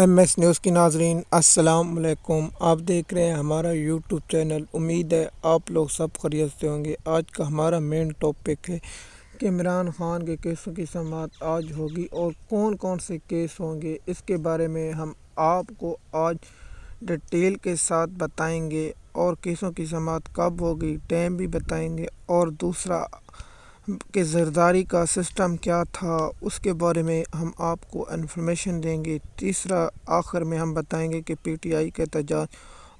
M S news کی ناظرین السلام علیکم۔ آپ دیکھ رہے ہیں ہمارا یوٹیوب چینل۔ امید ہے آپ لوگ سب خیریت سے ہوں گے۔ آج کا ہمارا مین ٹاپک ہے کہ عمران خان کے کیسوں کی سماعت آج ہوگی اور کون کون سے کیس ہوں گے، اس کے بارے میں ہم آپ کو آج ڈیٹیل کے ساتھ بتائیں گے، اور کیسوں کی سماعت کب ہوگی ٹائم بھی بتائیں گے، اور دوسرا کہ زرداری کا سسٹم کیا تھا اس کے بارے میں ہم آپ کو انفارمیشن دیں گے۔ تیسرا آخر میں ہم بتائیں گے کہ پی ٹی آئی کے احتجاج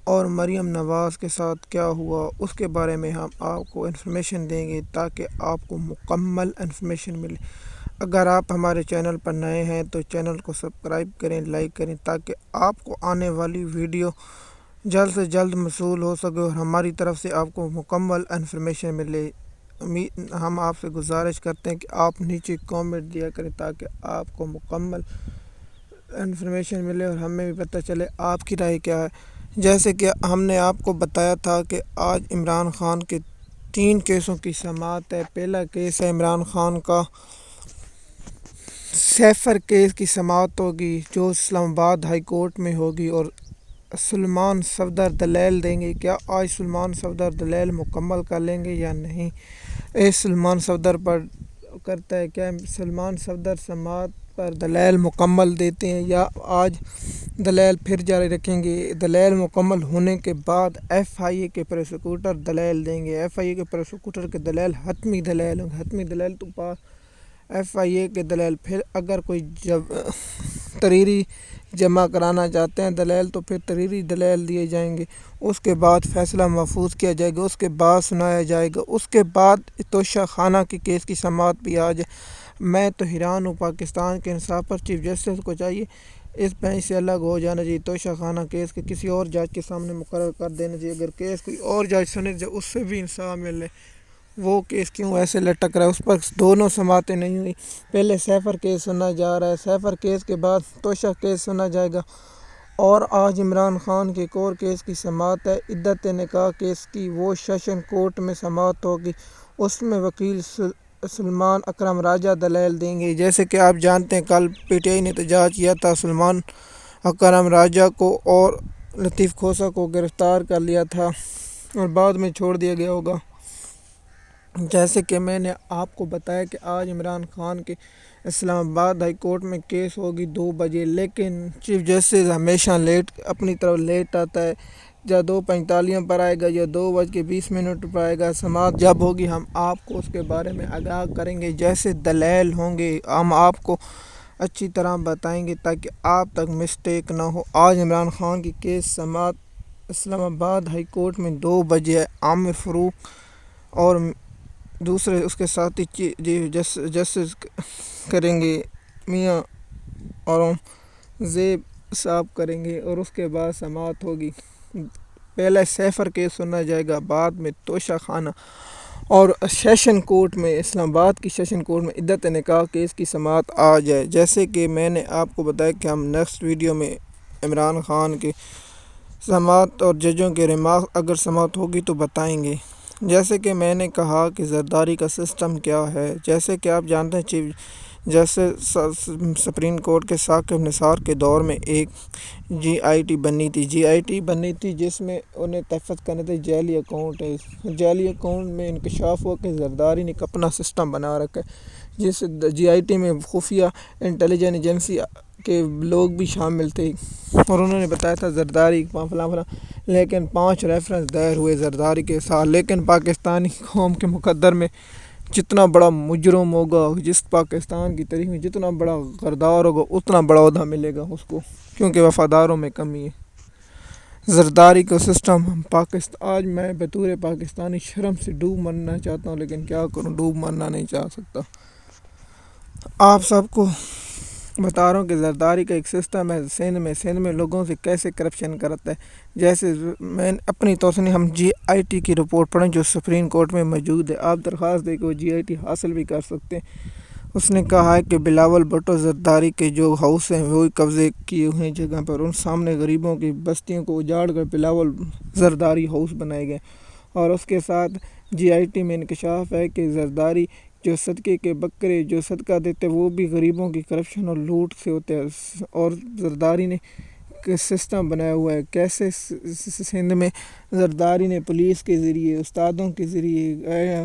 اور مریم نواز کے ساتھ کیا ہوا، اس کے بارے میں ہم آپ کو انفارمیشن دیں گے تاکہ آپ کو مکمل انفارمیشن ملے۔ اگر آپ ہمارے چینل پر نئے ہیں تو چینل کو سبسکرائب کریں، لائک کریں، تاکہ آپ کو آنے والی ویڈیو جلد سے جلد موصول ہو سکے اور ہماری طرف سے آپ کو مکمل انفارمیشن ملے۔ ہم آپ سے گزارش کرتے ہیں کہ آپ نیچے کامنٹ دیا کریں تاکہ آپ کو مکمل انفارمیشن ملے اور ہمیں بھی پتہ چلے آپ کی رائے کیا ہے۔ جیسے کہ ہم نے آپ کو بتایا تھا کہ آج عمران خان کے 3 کیسوں کی سماعت ہے۔ پہلا کیس ہے عمران خان کا سیفر کیس کی سماعت ہوگی، جو اسلام آباد ہائی کورٹ میں ہوگی، اور سلمان صفدر دلیل دیں گے۔ کیا آج سلمان صفدر دلیل مکمل کر لیں گے یا نہیں، سلمان صفدر پر کرتا ہے، کیا سلمان صفدر سماعت پر دلیل مکمل دیتے ہیں یا آج دلیل پھر جاری رکھیں گے۔ دلیل مکمل ہونے کے بعد ایف آئی اے کے پروسیکیوٹر دلیل دیں گے۔ ایف آئی اے کے پروسیکیوٹر کے دلیل حتمی دلیل ہوں گے۔ حتمی دلیل تو پاس ایف آئی اے کے دلیل، پھر اگر کوئی تحریری جمع کرانا چاہتے ہیں دلیل تو پھر تحریری دلیل دیے جائیں گے۔ اس کے بعد فیصلہ محفوظ کیا جائے گا، اس کے بعد سنایا جائے گا۔ اس کے بعد توشہ خانہ کے کیس کی سماعت بھی آج ہے۔ میں تو حیران ہوں، پاکستان کے انصاف پر چیف جسٹس کو چاہیے اس بینچ سے الگ ہو جانا چاہیے۔ توشہ خانہ کیس کے کسی اور جج کے سامنے مقرر کر دینا چاہیے۔ اگر کیس کوئی اور جج سنے جو اس سے بھی انصاف ملے، وہ کیس کیوں ایسے لٹک رہا ہے، اس پر دونوں سماعتیں نہیں ہوئی۔ پہلے سیفر کیس سنا جا رہا ہے، سیفر کیس کے بعد توشہ کیس سنا جائے گا، اور آج عمران خان کے ایک اور کیس کی سماعت ہے، عدت نکاح کیس کی۔ وہ سیشن کورٹ میں سماعت ہوگی، اس میں وکیل سلمان اکرم راجہ دلیل دیں گے۔ جیسے کہ آپ جانتے ہیں کل پی ٹی آئی نے احتجاج کیا تھا، سلمان اکرم راجہ کو اور لطیف کھوسہ کو گرفتار کر لیا تھا اور بعد میں چھوڑ دیا گیا ہوگا۔ جیسے کہ میں نے آپ کو بتایا کہ آج عمران خان کے اسلام آباد ہائی کورٹ میں کیس ہوگی 2 بجے، لیکن چیف جسٹس ہمیشہ اپنی طرف لیٹ آتا ہے، یا 2:45 پر آئے گا یا 2:20 پر آئے گا۔ سماعت جب ہوگی ہم آپ کو اس کے بارے میں آگاہ کریں گے، جیسے دلیل ہوں گے ہم آپ کو اچھی طرح بتائیں گے تاکہ آپ تک مسٹیک نہ ہو۔ آج عمران خان کی کیس سماعت اسلام آباد ہائی کورٹ میں 2 بجے ہے۔ عامر فاروق اور دوسرے اس کے ساتھی جسٹس کریں گے، میاں اورنگزیب صاحب کریں گے، اور اس کے بعد سماعت ہوگی۔ پہلے سیفر کیس سنا جائے گا، بعد میں توشہ خانہ، اور سیشن کورٹ میں اسلام آباد کی سیشن کورٹ میں عدت نکاح کیس کی سماعت آ جائے۔ جیسے کہ میں نے آپ کو بتایا کہ ہم نیکسٹ ویڈیو میں عمران خان کے سماعت اور ججوں کے ریمارک اگر سماعت ہوگی تو بتائیں گے۔ جیسے کہ میں نے کہا کہ زرداری کا سسٹم کیا ہے، جیسے کہ آپ جانتے ہیں چیف جسٹس سپریم کورٹ کے ثاقب نثار کے دور میں ایک جی آئی ٹی بنی تھی جس میں انہیں تحفظ کرنے تھے جعلی اکاؤنٹ ہے۔ جعلی اکاؤنٹ میں انکشاف ہوا کہ زرداری نے ایک اپنا سسٹم بنا رکھا ہے، جس جی آئی ٹی میں خفیہ انٹیلیجنس ایجنسی کے لوگ بھی شامل تھے، اور انہوں نے بتایا تھا زرداری فلاں، لیکن 5 ریفرنس دائر ہوئے زرداری کے ساتھ، لیکن پاکستانی قوم کے مقدر میں جتنا بڑا مجرم ہوگا، جس پاکستان کی تاریخ میں جتنا بڑا غدار ہوگا، اتنا بڑا عہدہ ملے گا اس کو، کیونکہ وفاداروں میں کمی ہے۔ زرداری کا سسٹم آج میں بطور پاکستانی شرم سے ڈوب مرنا چاہتا ہوں، لیکن کیا کروں، ڈوب مرنا نہیں چاہ سکتا۔ آپ سب کو بتا رہا ہوں کہ زرداری کا ایک سسٹم ہے سندھ میں لوگوں سے کیسے کرپشن کرتا ہے۔ جیسے میں اپنی توسنی ہم جی آئی ٹی کی رپورٹ پڑھیں جو سپریم کورٹ میں موجود ہے، آپ درخواست دے کے وہ جی آئی ٹی حاصل بھی کر سکتے ہیں۔ اس نے کہا ہے کہ بلاول بھٹو زرداری کے جو ہاؤس ہیں وہی قبضے کیے ہوئے جگہ پر، ان سامنے غریبوں کی بستیوں کو اجاڑ کر بلاول زرداری ہاؤس بنائے گئے، اور اس کے ساتھ جی آئی ٹی میں انکشاف ہے کہ زرداری جو صدقے کے بکرے جو صدقہ دیتے وہ بھی غریبوں کی کرپشن اور لوٹ سے ہوتے ہیں۔ اور زرداری نے سسٹم بنایا ہوا ہے، کیسے سندھ میں زرداری نے پولیس کے ذریعے، استادوں کے ذریعے،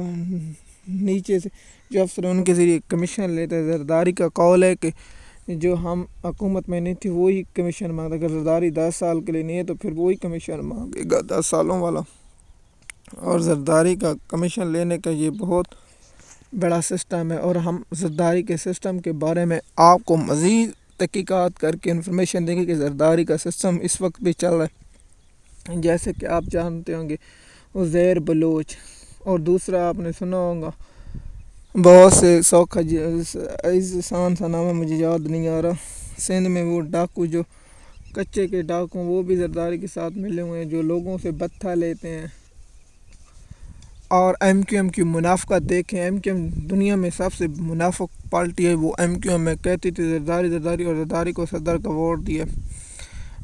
نیچے سے جو افسر ان کے ذریعے کمیشن لیتا ہے۔ زرداری کا قول ہے کہ جو ہم حکومت میں نہیں تھی وہی کمیشن مانگتا، اگر زرداری 10 سال کے لیے نہیں ہے تو پھر وہی کمیشن مانگے گا 10 سالوں والا۔ اور زرداری کا کمیشن لینے کا یہ بہت بڑا سسٹم ہے، اور ہم زرداری کے سسٹم کے بارے میں آپ کو مزید تحقیقات کر کے انفارمیشن دیں گے کہ زرداری کا سسٹم اس وقت بھی چل رہا ہے، جیسے کہ آپ جانتے ہوں گے عزیر بلوچ، اور دوسرا آپ نے سنا ہوگا بہت سے سوکھا احسان سا نام ہے مجھے یاد نہیں آ رہا، سندھ میں وہ ڈاکو جو کچے کے ڈاکو وہ بھی زرداری کے ساتھ ملے ہوئے ہیں، جو لوگوں سے بتہ لیتے ہیں۔ اور ایم کیو ایم کی منافقت دیکھیں، ایم کیو ایم دنیا میں سب سے منافق پارٹی ہے، وہ ایم کیو ایم میں کہتی تھی زرداری اور زرداری کو صدر کا ووٹ دیا۔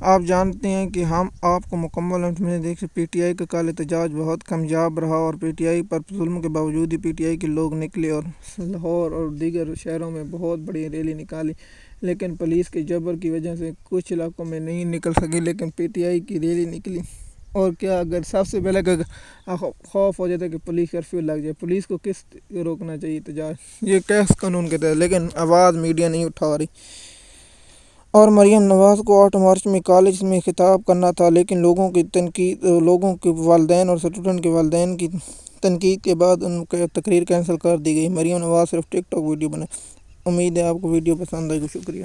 آپ جانتے ہیں کہ ہم آپ کو مکمل انفارمیشن دیکھ پی ٹی آئی کا کال احتجاج بہت کامیاب رہا، اور پی ٹی آئی پر ظلم کے باوجود ہی پی ٹی آئی کے لوگ نکلے اور لاہور اور دیگر شہروں میں بہت بڑی ریلی نکالی، لیکن پولیس کے جبر کی وجہ سے کچھ علاقوں میں نہیں نکل سکی، لیکن پی ٹی آئی کی ریلی نکلی۔ اور کیا اگر سب سے پہلے خوف ہو جاتا ہے کہ پولیس کرفیو لگ جائے، پولیس کو کس روکنا چاہیے احتجاج، یہ کیس قانون کے تحت، لیکن آواز میڈیا نہیں اٹھا رہی۔ اور مریم نواز کو 8 مارچ میں کالج میں خطاب کرنا تھا، لیکن لوگوں کے والدین اور اسٹوڈنٹ کے والدین کی تنقید کے بعد ان کی تقریر کینسل کر دی گئی۔ مریم نواز صرف ٹک ٹاک ویڈیو بنائے۔ امید ہے آپ کو ویڈیو پسند آئے گی، شکریہ۔